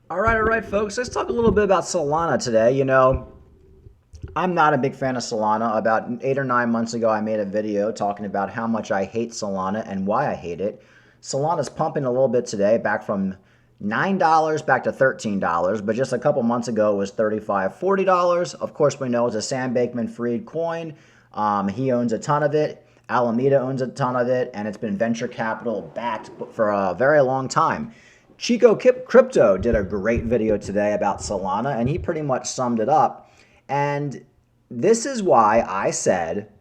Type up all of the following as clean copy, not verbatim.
All right, folks. Let's talk a little bit about Solana today. I'm not a big fan of Solana. About 8 or 9 months ago, I made a video talking about how much I hate Solana and why I hate it. Solana's pumping a little bit today, back from $9 back to $13, but just a couple months ago it was $35, $40. Of course, we know it's a Sam Bankman-Fried coin. He owns a ton of it. Alameda owns a ton of it, and it's been venture capital backed for a very long time. Chico Crypto did a great video today about Solana, and he pretty much summed it up. And this is why I said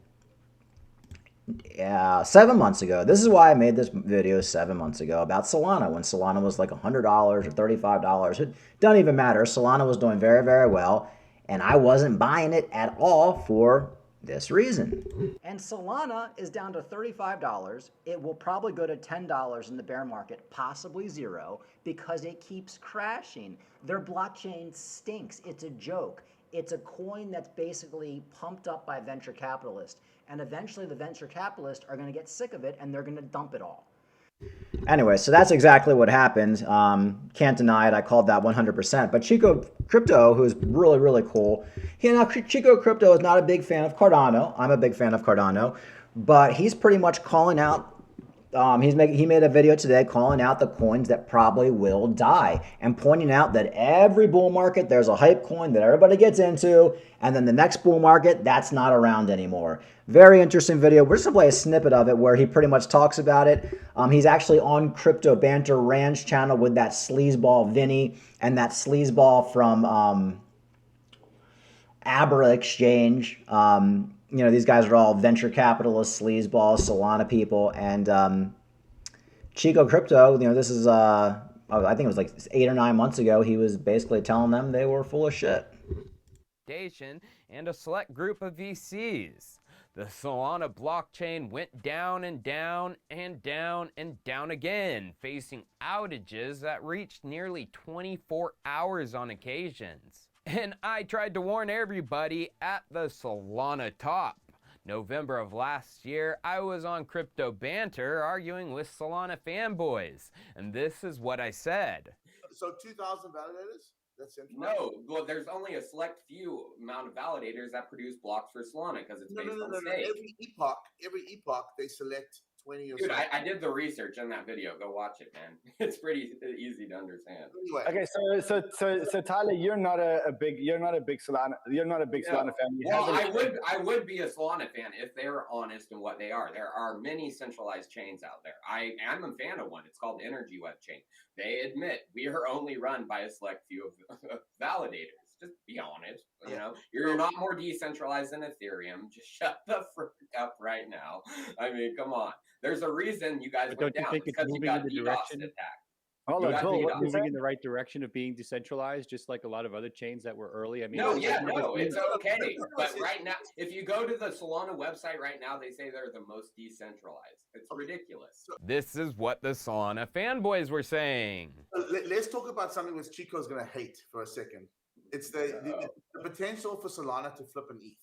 7 months ago. This is why I made this video 7 months ago about Solana when Solana was like $100 or $35. It doesn't even matter. Solana was doing very, very well, and I wasn't buying it at all for this reason. And Solana is down to $35. It will probably go to $10 in the bear market, possibly zero, because it keeps crashing. Their blockchain stinks. It's a joke. It's a coin that's basically pumped up by venture capitalists. And eventually the venture capitalists are going to get sick of it and they're going to dump it all. Anyway, so that's exactly what happened. Can't deny it. I called that 100%. But Chico Crypto, who's really, really cool, Chico Crypto is not a big fan of Cardano. I'm a big fan of Cardano. But he's pretty much calling out he made a video today calling out the coins that probably will die and pointing out that every bull market there's a hype coin that everybody gets into, and then the next bull market that's not around anymore. Very interesting video. We're just gonna play a snippet of it where he pretty much talks about it. He's actually on Crypto Banter Ranch channel with that sleazeball Vinny and that sleazeball from Abra Exchange. These guys are all venture capitalists, sleazeballs, Solana people, and Chico Crypto. This is I think it was like 8 or 9 months ago. He was basically telling them they were full of shit. And a select group of VCs. The Solana blockchain went down and down and down and down again, facing outages that reached nearly 24 hours on occasions. And I tried to warn everybody at the Solana top. November of last year, I was on Crypto Banter arguing with Solana fanboys, and this is what I said. So 2,000 validators? That's interesting. No, well, there's only a select few amount of validators that produce blocks for Solana because it's based on stake. Every epoch, they select 20 or Dude, so. I did the research on that video. Go watch it, man. It's pretty easy to understand. Anyway, Okay, so Tyler, you're not a big Solana fan. Well, I would be a Solana fan if they're honest in what they are. There are many centralized chains out there. I am a fan of one. It's called Energy Web Chain. They admit we are only run by a select few of validators. Just be honest. You're not more decentralized than Ethereum. Just shut the frick up right now. I mean, come on. There's a reason you guys went down. It's moving in the direction? Hold on, moving in the right direction of being decentralized, just like a lot of other chains that were early. I mean, it's okay. But right now, if you go to the Solana website right now, they say they're the most decentralized. It's ridiculous. This is what the Solana fanboys were saying. Let's talk about something which Chico's going to hate for a second. It's the potential for Solana to flip an ETH.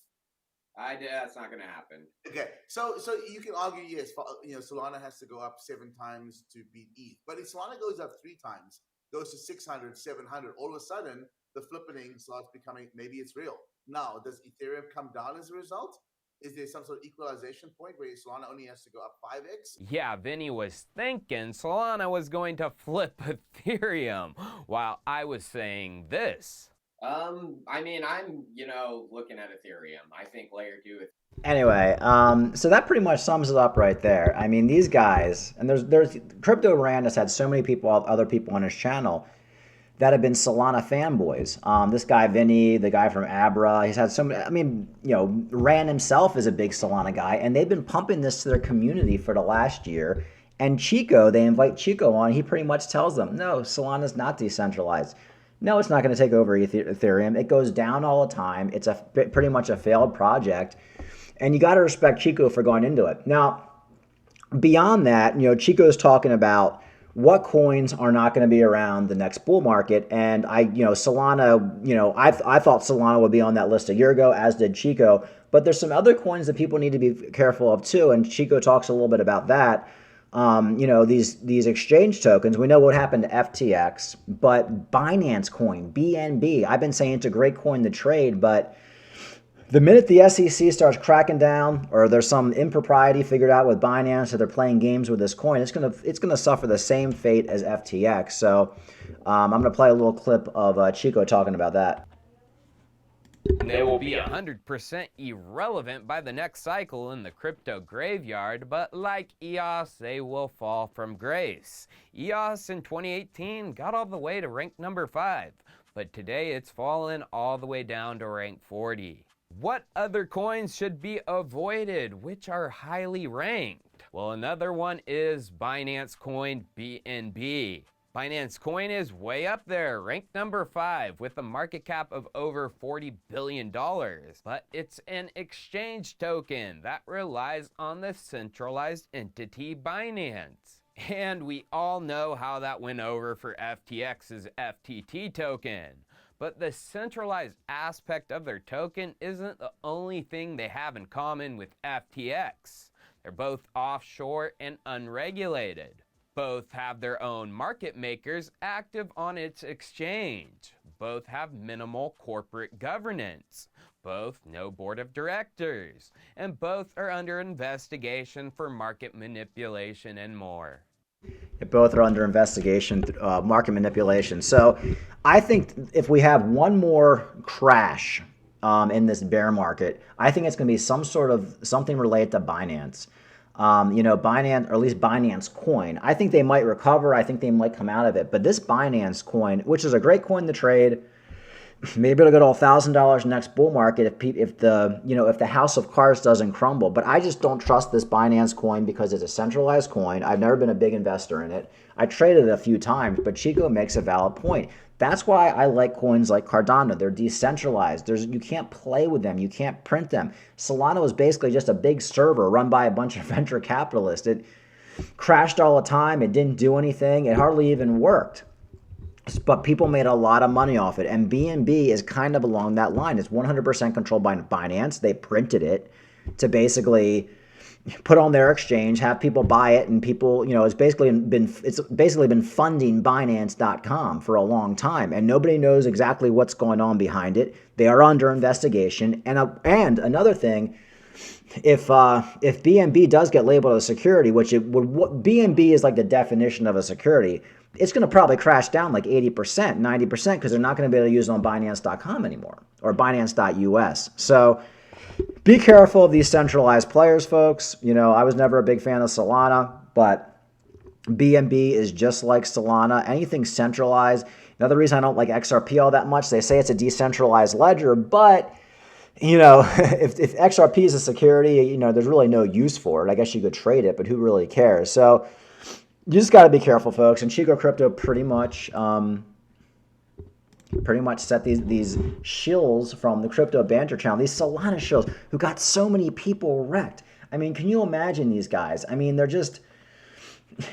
That's not going to happen. Okay, so you can argue, yes, Solana has to go up 7 times to beat ETH. But if Solana goes up 3 times, goes to 600, 700, all of a sudden, the flipping starts becoming, maybe it's real. Now, does Ethereum come down as a result? Is there some sort of equalization point where Solana only has to go up 5x? Yeah, Vinny was thinking Solana was going to flip Ethereum, while I was saying this. I mean, I'm, looking at Ethereum. I think layer 2. Anyway, so that pretty much sums it up right there. I mean, these guys, and there's Crypto Rand has had so many other people on his channel that have been Solana fanboys. This guy Vinny, the guy from Abra, he's had so many. I mean, Rand himself is a big Solana guy, and they've been pumping this to their community for the last year. And Chico, they invite Chico on. He pretty much tells them, no, Solana's not decentralized. No, it's not going to take over Ethereum. It goes down all the time. It's pretty much a failed project. And you got to respect Chico for going into it. Now, beyond that, Chico's talking about what coins are not going to be around the next bull market. And Solana, I thought Solana would be on that list a year ago, as did Chico. But there's some other coins that people need to be careful of too. And Chico talks a little bit about that. these exchange tokens. We know what happened to FTX, but Binance Coin, BNB, I've been saying it's a great coin to trade, but the minute the SEC starts cracking down, or there's some impropriety figured out with Binance, or they're playing games with this coin, it's gonna suffer the same fate as FTX. So I'm gonna play a little clip of Chico talking about that. They will be 100% irrelevant by the next cycle in the crypto graveyard, but like EOS, they will fall from grace. EOS in 2018 got all the way to rank number 5, but today it's fallen all the way down to rank 40. What other coins should be avoided, which are highly ranked? Well, another one is Binance Coin BNB. Binance Coin is way up there, ranked number 5 with a market cap of over $40 billion. But it's an exchange token that relies on the centralized entity Binance. And we all know how that went over for FTX's FTT token. But the centralized aspect of their token isn't the only thing they have in common with FTX. They're both offshore and unregulated. Both have their own market makers active on its exchange. Both have minimal corporate governance. Both no board of directors. And both are under investigation for market manipulation and more. Both are under investigation, market manipulation. So I think if we have one more crash in this bear market, I think it's going to be something related to Binance. Binance, or at least Binance Coin. I think they might recover. I think they might come out of it. But this Binance Coin, which is a great coin to trade, maybe it'll go to $1,000 next bull market if the house of cards doesn't crumble. But I just don't trust this Binance Coin because it's a centralized coin. I've never been a big investor in it. I traded it a few times, but Chico makes a valid point. That's why I like coins like Cardano. They're decentralized. You can't play with them. You can't print them. Solana was basically just a big server run by a bunch of venture capitalists. It crashed all the time. It didn't do anything. It hardly even worked. But people made a lot of money off it. And BNB is kind of along that line. It's 100% controlled by Binance. They printed it to basically put on their exchange, have people buy it, and people, it's basically been funding Binance.com for a long time, and nobody knows exactly what's going on behind it. They are under investigation. And another thing, if BNB does get labeled as security, which BNB is like the definition of a security, it's going to probably crash down like 80%, 90%, because they're not going to be able to use it on Binance.com anymore or Binance.us. So be careful of these centralized players, folks. I was never a big fan of Solana, but BNB is just like Solana. Anything centralized. Another reason I don't like XRP all that much, they say it's a decentralized ledger, but if XRP is a security, there's really no use for it. I guess you could trade it, but who really cares? So you just got to be careful, folks. And Chico Crypto pretty much set these shills from the Crypto Banter channel, these Solana shills who got so many people wrecked. I mean, can you imagine these guys? I mean, they're just,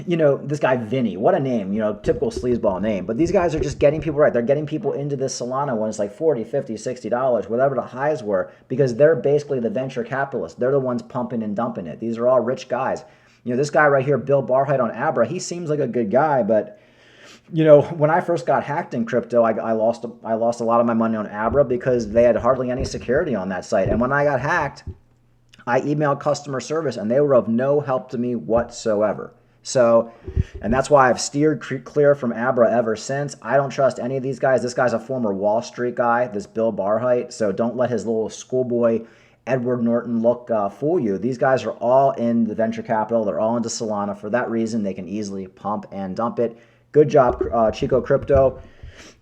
this guy Vinny, what a name, typical sleazeball name. But these guys are just getting people right. They're getting people into this Solana when it's like $40, $50, $60, whatever the highs were, because they're basically the venture capitalists. They're the ones pumping and dumping it. These are all rich guys. This guy right here, Bill Barheit on Abra, he seems like a good guy, but when I first got hacked in crypto, I lost a lot of my money on Abra because they had hardly any security on that site. And when I got hacked, I emailed customer service, and they were of no help to me whatsoever. So, and that's why I've steered clear from Abra ever since. I don't trust any of these guys. This guy's a former Wall Street guy, this Bill Barheit. So don't let his little schoolboy Edward Norton look fool you. These guys are all in the venture capital. They're all into Solana. For that reason, they can easily pump and dump it. Good job, Chico Crypto,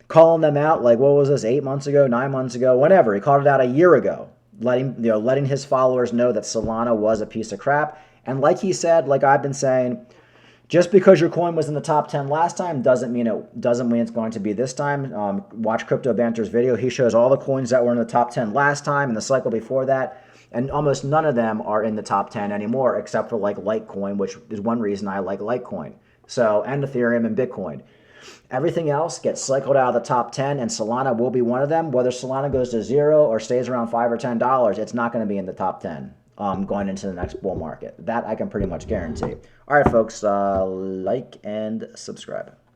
calling them out. Like, what was this, 8 months ago, 9 months ago, whenever. He called it out a year ago, letting his followers know that Solana was a piece of crap. And like he said, like I've been saying, just because your coin was in the top 10 last time doesn't mean it's going to be this time. Watch Crypto Banter's video. He shows all the coins that were in the top 10 last time and the cycle before that. And almost none of them are in the top 10 anymore, except for like Litecoin, which is one reason I like Litecoin. So, and Ethereum and Bitcoin. Everything else gets cycled out of the top 10, and Solana will be one of them. Whether Solana goes to zero or stays around $5 or $10, it's not going to be in the top 10. going into the next bull market. That I can pretty much guarantee. All right, folks, like and subscribe.